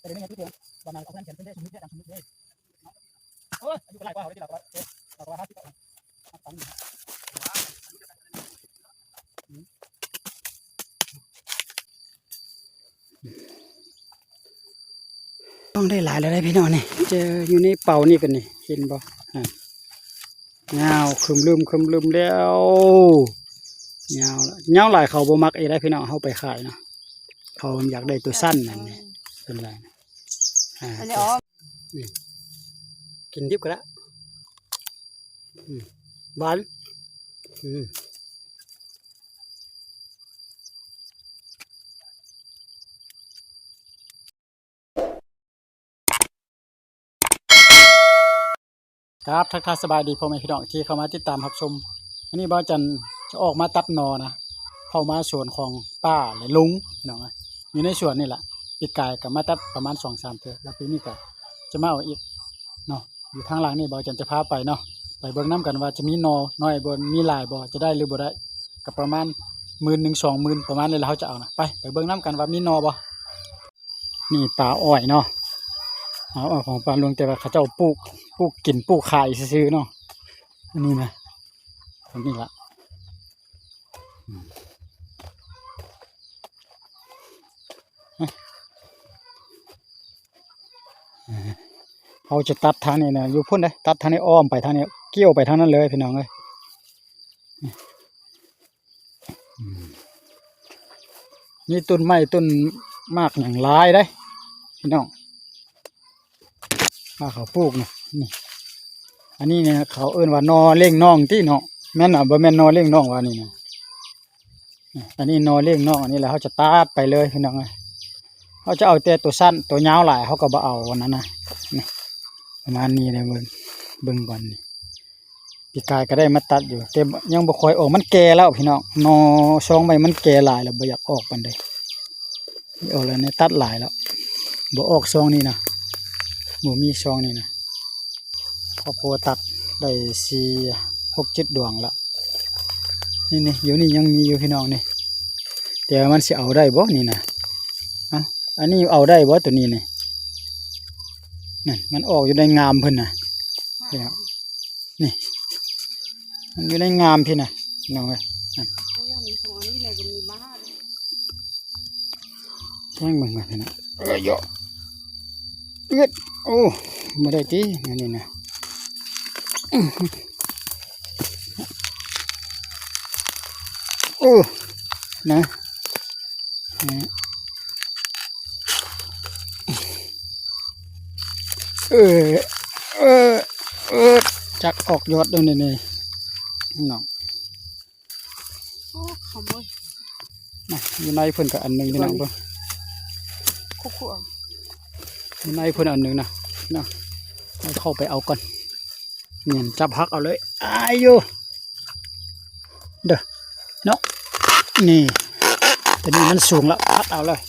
เลยไม่ไงพี่เดียวประมาณเอาเพื่อนเขียนเพื่อนได้สมมติได้ดังสมมติได้เอออายุเท่าไหร่กว่าเขาได้ที่หลักว่าหลักว่า50ตังค์ต้องได้หลายแล้วได้พี่น้องนี่เจออยู่ในเป่านี่กันนี่เห็นบ่เงาคึมลืมแล้วเงาเงาหลายเขาบ่มักไอ้ได้พี่น้องเขาไปขายเนาะเขาอยากได้ตัวสั้นนั่นนี่เป็นไรกินดิบก็แล้วหวานครับทักทายสบายดีพ่อแม่พี่น้องที่เข้ามาติดตามรับชมอันนี้บ่าวจันจะออกมาตัดนอนะเข้ามาสวนของป้าและลุงพี่น้องอยู่ในสวนนี่แหละปีกายกับมาตัดประมาณ 2-3 เทื่อแล้วปีนี้ก็จะมาเอาอีกเนาะอยู่ทางหลังนี่บ่าวจันจะพาไปเนาะไปเบิ่งน้ำกันว่าจะมีนอน้อยบ่มีหลายบ่จะได้หรือบ่ได้กับประมาณ10,000-20,000ประมาณนี้แล้วเขาจะเอานะไปเบิ่งน้ำกันว่ามีนอบ่นี่ป่าอ้อยเนาะเอาของปลาลวงแต่ว่าเขาเจ้าปลูกกินปลูกขายซื้อเนาะอันนี้นะตรงนี้ละเขาจะตัดทางนี้นะอยู่พุ่นเลยตัดทางนี้อ้อมไปทางนี้เกี่ยวไปทางนั้นเลยพี่น้องเลยนี่ต้นไม้ต้นมากอย่างร้ายได้พี่น้องมาเขาปลูกนี่อันนี้เนี่ยเขาเอิ้นว่านอเล่งน่องที่เนาะแม่นบ่แม่นนอเล่งน่องว่านี่นะอันนี้นอเล่งน่องอันนี้แหละเขาจะตัดไปเลยพี่น้องเลยเขาจะเอาแต่ตัวสั้นตัวยาวหลายเขาก็บ่เอาวันนั้นนะนี่ประมาณนี้เลยเบิ่งก่อนนี่ปีกายก็ได้มาตัดอยู่แต่ยังบ่ค่อยออกมันแก่แล้วพี่น้องนอซองใบมันแก่หลายแล้วบ่อยากออกปานใดนี่ออกแล้วเนี่ยตัดหลายแล้วบ่ออกซองนี่นะบ่มีซองนี่นะครอบครัวตัดได้4-6-7 ดวงแล้วนี่อยู่นี่ยังมีอยู่พี่น้องนี่แต่มันสิเอาได้บ่นี่นะอันนี้เอาได้บ่ตัวนี้นี่นั่นมันออกอยู่ในงามเพิ่นน่ะนี่มันอยู่ในงามพี่น่ะน้องเอ้ยแท่งเบิ่งมาพี่น่ะเยอะโอ้ไม่ได้ตีนี่นะโอ้นะจักออกยอดด้วยนี่น้องนะอยู่ในเพิ่นกับอันหนึ่งพี่น้องเพิ่นอยู่ในเพิ่นอันหนึ่งนะเข้าไปเอาก่อนเนี่ยจับหักเอาเลยอายุเด้อเนาะนี่ตัวนี้มันสูงแล้วพัดเอาเลย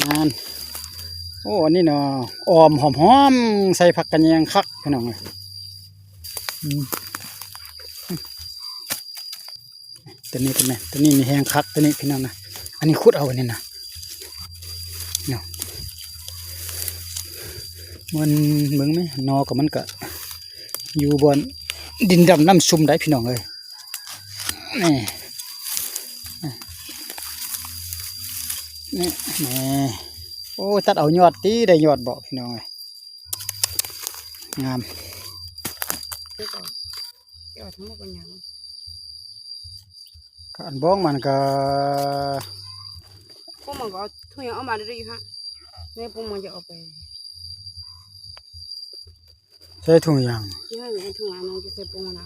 งานโอ้อันนี้เนาะออมหอมใส่ผักกระเนียงคักพี่น้องเลยตัวนี้เป็นไงตัวนี้มีแห้งคักตัวนี้พี่น้องนะอันนี้ขุดเอาอันนี้นะเนาะมันเบิ่งไหมนอกับมันก็อยู่บนดินดำน้ำซุ่มได้พี่น้องเลยนี่โอ้ตัดเอายอดตีได้ยอดบอกพี่น้องเลยงามการบ้องมันก็พวกมันก็ทุกอย่างเอามาได้อยู่ฮะเนี่ยพวกมันจะเอาไปใช้ถุงยางที่ให้ทุกอย่างมันจะใส่พวกมันนะ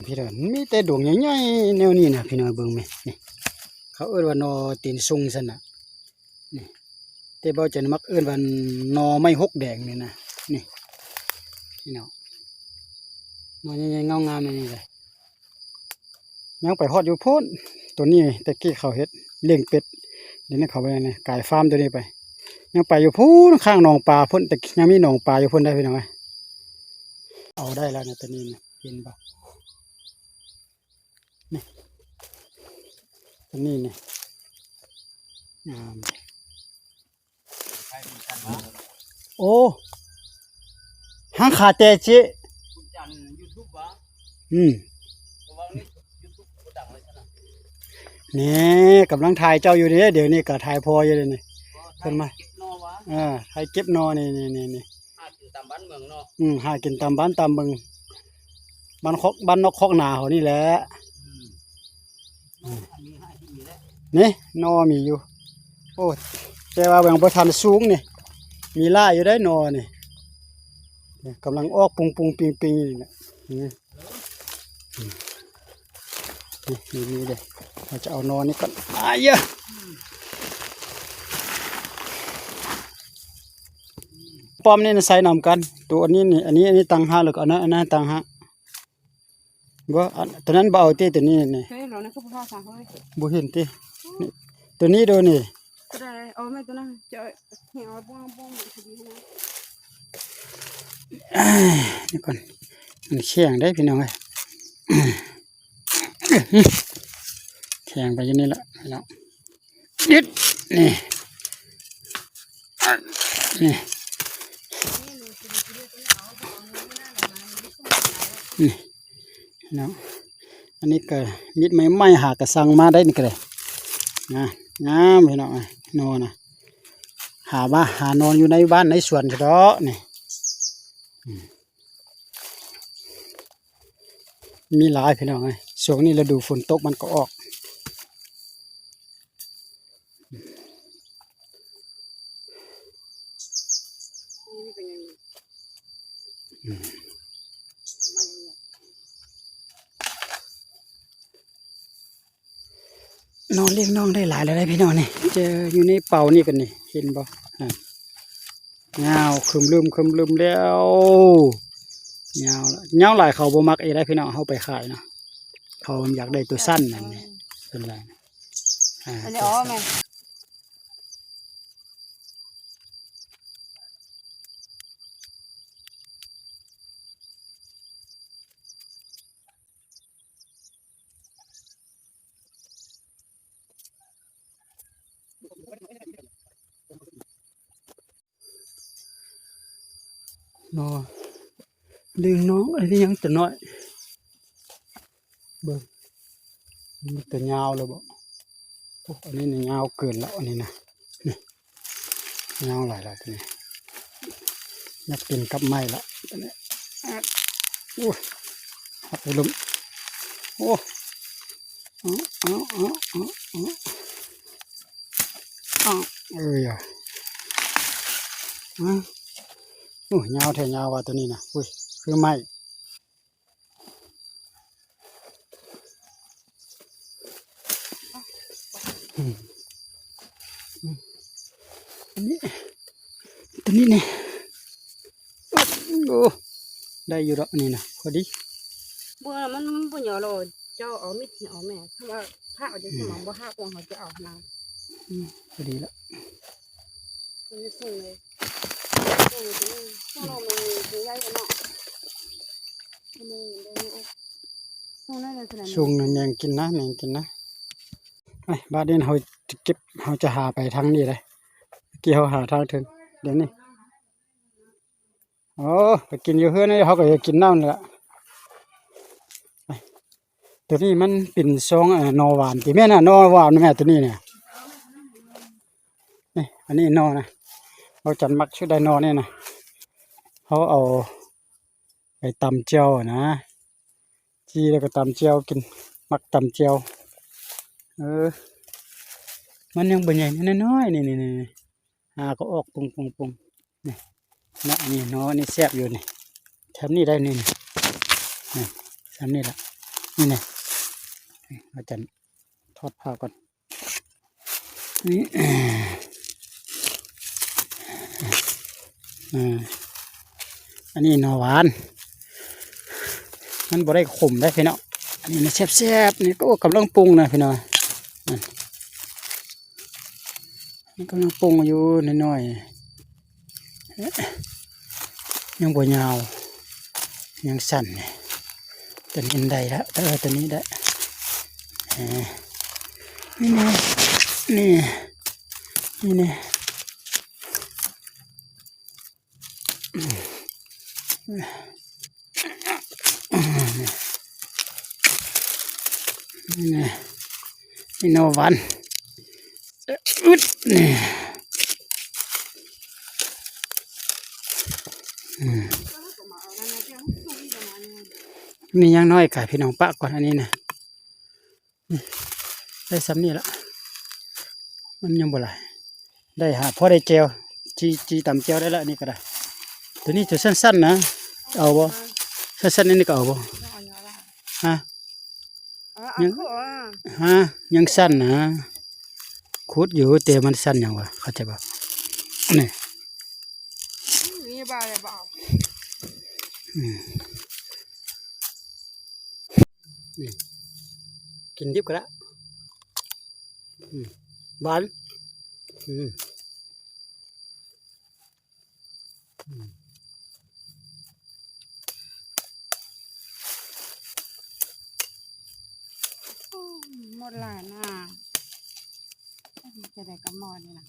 พี่น้องมีแต่ดวงใหญ่ๆแนวนี้นะพี่น้องเบิ่งไหมนี่เขาเอิ้นว่านอตีนซุงซั่นน่ะนี่แต่บ่จะมักเอิ้นว่านอไม้ฮกแดงนี่นะนี่พี่น้องนอใหญ่ๆเงางามนี่เลยยังไปฮอดอยู่โพ้นตัวนี้ตะกี้เขาเฮ็ดเลี้ยงเป็ดเดี๋ยวนี้เขาไปนี่กายฟาร์มตัวนี้ไปยังไปอยู่พูนข้างหนองปลาพุ่นแต่ยังมีหนองปลาอยู่พุ่นได้พี่น้องเอ้ยเอาได้แล้วนะตัวนี้นะเห็นบ่นี่ตัวนี้นี่งามโอ้หางขาแต่เจ๊อืมนี่กำลังถ่ายเจ้าอยู่เด้เดี๋ยวนี้ก็ถ่ายพออยู่เลยนี่เพิ่นมาถ่ายเก็บนอนี่หากินตามบ้านเมืองเนาะหากินตามบ้านตามเมืองบ้านนอกคอกนาเขานี่แหละนี่นอมีอยู่โอ้แต่ว่าแบ่งบ่ทันสูงนี่มีล่าอยู่ได้นอนี่กำลังออกปุงปิงนี่แหละนี่นี่เด้เราจะเอานอนี่ก่อนอ้ายะปอมนี่ใส่นำกันตัวอันนี้นี่อันนี้ตังห้าหรืออันนั้นตังห้าบ่ตัวนั้นบ่เอาติตัวนี้นี่เฮ้ยเราเนี่ยเขาพูดภาษาเขาเลย บ่เห็นติตัวนี้โดนี่ ก็ได้เอาไม่ตัวนั้นจะเหี่ยวบ้องคดีนะนี่ก่อนมันแข็งได้พี่น้องเอ้ยแข็งไปอยู่นี่ละพี่น้องยึดนี่นี่นี่เนาะอันนี้ก็มิดไม้หากระสังมาได้นี่ก็เลยนะงามพี่น้องนอนนะหานอนอยู่ในบ้านในสวนเฉพาะนี่มีหลายพี่น้องช่วงนี้ฤดูฝนตกมันก็ออกนอนเลี้ยงน้องได้หลายแล้วได้พี่น้องนี่เจออยู่ในเป่านี่กันนี่เห็นบ่เงาคืมลืมแล้วเงาหลายเขาบ่มักได้พี่น้องเขาไปขายเนาะเขาอยากได้ตัวสั้นนั่นนี่เป็นไรอันนี้อ๋อแม่นอเลี้ยงน้องอะไรที่ยังจะน้อยเบิ่งมันจะยาวเลยบ่โอ้อันนี้นี่ยาวเกินแล้วอันนี้นะนี่ยาวหลายตัวนี้อยากเป็นกับไม้ละตัวนี้โอ้หักไปลมโอ้เอ้ยโอ้ยาวแท้ยาวว่าตัวนี้นะอุ้ยคือไม้อันนี้ตัวนี้เนี่ยโอ้ได้อยู่แล้วนี่นะพอดีบัวมันบ่เหนียวเลยเจ้าเอามิดเหนียวแม่ถ้าว่าถ้าเอาจะสมองบ่ห้ากวงเขาจะเอาน้พอดีแล้วมันจะส่งเลยส่งเลยส่งเรามันใหญ่กันเนาะช่วงนั้นแมงกินนะไอ้บ้านนี้เขาจะเก็บเขาจะหาไปทางนี้เลยเกี่ยวหาทางถึงเดี๋ยวนี้ โอ้ไปกินอยู่เฮือนนี่เขาก็จะกินน้ำนี่ละไปตัวนี้มันเป็นซองนอหวานที่แม่น่ะนอหวานแม่ตัวนี้เนี่ยนี่อันนี้นอนะเขาจันมักชุดไดนอเนี่ยนะเขาเอาไปตำเจียวนะจีแล้วก็ตำเจียวกินมักตำเจียวมันยังเป็นใหญ่น้อยๆนี่ก็ออกปุงนี่นะนี่นอนี่แซ่บอยู่นี่ทำนี่ได้นี่ทำนี่ละนี่อาจารย์ทอดผ้าก่อนนี่อันนี้นอหวานมันบ่ได้ขมได้พี่น้องอันนี้นะแซ่บๆนี่ก็กำลังปรุงนะพี่น้องนี่กำลังปรุงอยู่น้อยๆยังบ่ยาวยังสั้นตัวนี้ได้แล้วตัวนี้ได้นี่นี่นอหวานอึดนี่ยังน้อยค่ะพี่น้องปะก่อนอันนี้นะได้ซ้ำนี่ละมันยังบ่ไหลได้พอได้เจลจีตำเจลได้แล้วนี่ก็ได้ตัวนี้ตัวสั้นๆนะเอาบ่สั้นๆนี่ก็เอาบ่ฮะยังสั้นนะขุดอยู่แต่มันสั้นอย่างวะเข้าใจป่ะนี่บ้าเลยบ้ากินดิบก็ได้หวานหมดหลายหน้าจะได้กับหมอนี่นะ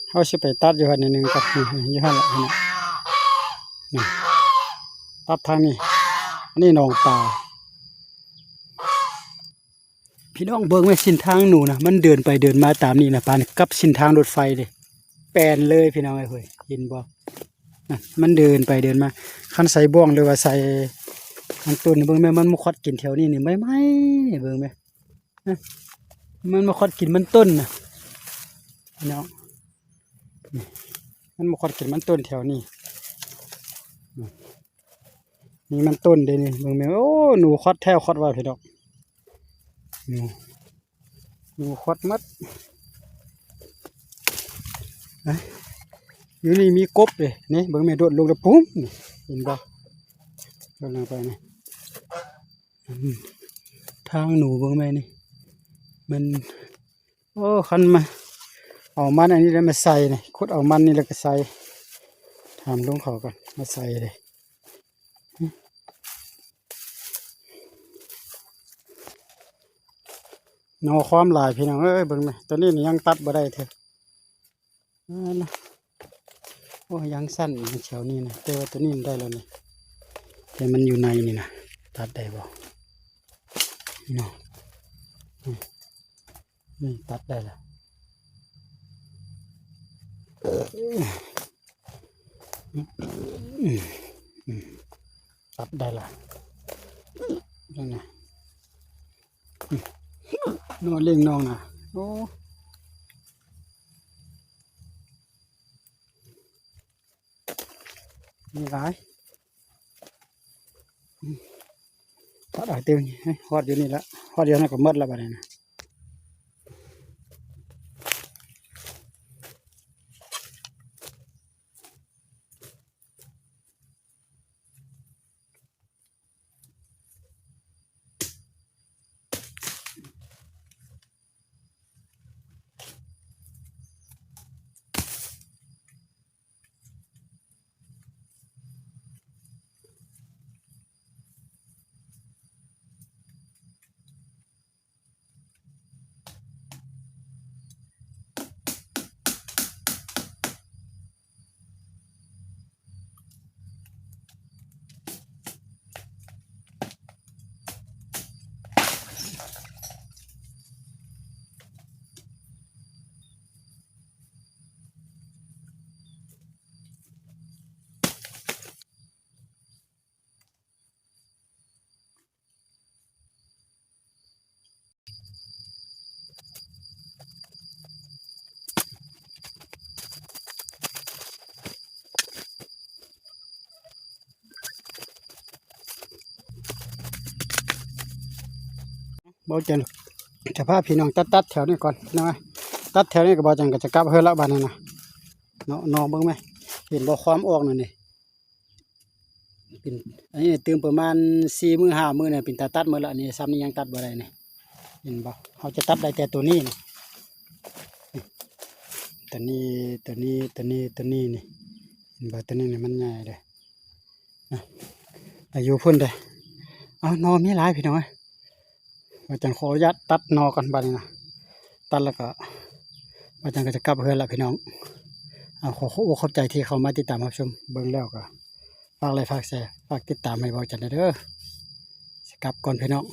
เขาสิไปตัดอยู่หันนึงกับอยู่หันละนี่ตัดทางนี้อันนี้หนองปลาพี่น้องเบิ่งไว้เส้นทางหนูนะมันเดินไปเดินมาตามนี่นะปานกับเส้นทางรถไฟเลยแปลนเลยพี่น้องเอ้ยเห็นบ่มันเดินไปเดินมาคันใส่บ่วงหรือว่าใส่มันต้นเบิ่งแม่มันมาคอดกินแถวนี้นี่ไม่เบิ่งแม่มันมาคอดกินมันต้นนะพี่น้องมันมาคอดกินมันต้นแถวนี้นี่มันต้นเด้นี่เบิ่งแม่โอ้หนูคอดแถวคอดว่าพี่น้องหนูคอดมัดอยู่นี่มีกบเลยนี่เบิ่งแม่โดดลงแล้วปุ้มเห็นบ่โดดลงไปนี่ทางหนูเบิ่งแม่นี่มันโอ้คันมาเอามันอันนี้แล้วมาใส่นี่ขุดเอามันนี่แล้วก็ใส่ถามลงเขาก่อนมาใส่เลยนอความหลายพี่น้องเอ้ยเบิ่งไหมตัวนี้นี่ยังตัดบ่ได้เถอะโอ้ยังสั้นเฉียวนี่นะแต่ว่าตัวนี้มันได้แล้วนี่แต่มันอยู่ในนี่นะตัดได้บ่นี่เนาะนี่ตัดได้แล้วตัดได้ละนั่นนะนอนเลี้ยงน้องนะโอ้มีหลายตัดได้เต็มฮอดอยู่นี่ละฮอดเดียวนั่นก็หมดแล้วบัดนี้นะ บ่จันจะพาพี่น้องตัดแถวนี้ก่อนนะตัดแถวนี้ก็บ่จังก็จะกลับเฮือนละบัดนี้นะเนาะนอเบิ่งไหมเห็นบ่ความออกนั่นนี่เป็นอันนี้เติมประมาณ4 มื้อ5 มื้อเนี่ยเป็นตาตัดมื้อละอันนี้ซ้ำนี้ยังตัดบ่ได้นี่เห็นบ่เขาจะตัดได้แต่ตัวนี้นี่ตัวนี้นี่เห็นบ่ตัวนี้นี่มันใหญ่เด้ออายุพุ่นเด้อเอานอมีหลายพี่น้องว่าจังขออนุญาตตัดนอกันบัดนี้นะตัดแล้วก็ว่าจังก็จะกลับเฮือนละพี่น้องเอาขอบใจที่เข้ามาติดตามรับชมเบิ่งแล้วก็ฝากไลค์ฝากแชร์ฝากติดตามให้เบาจันเด้อสิกลับก่อนพี่น้อง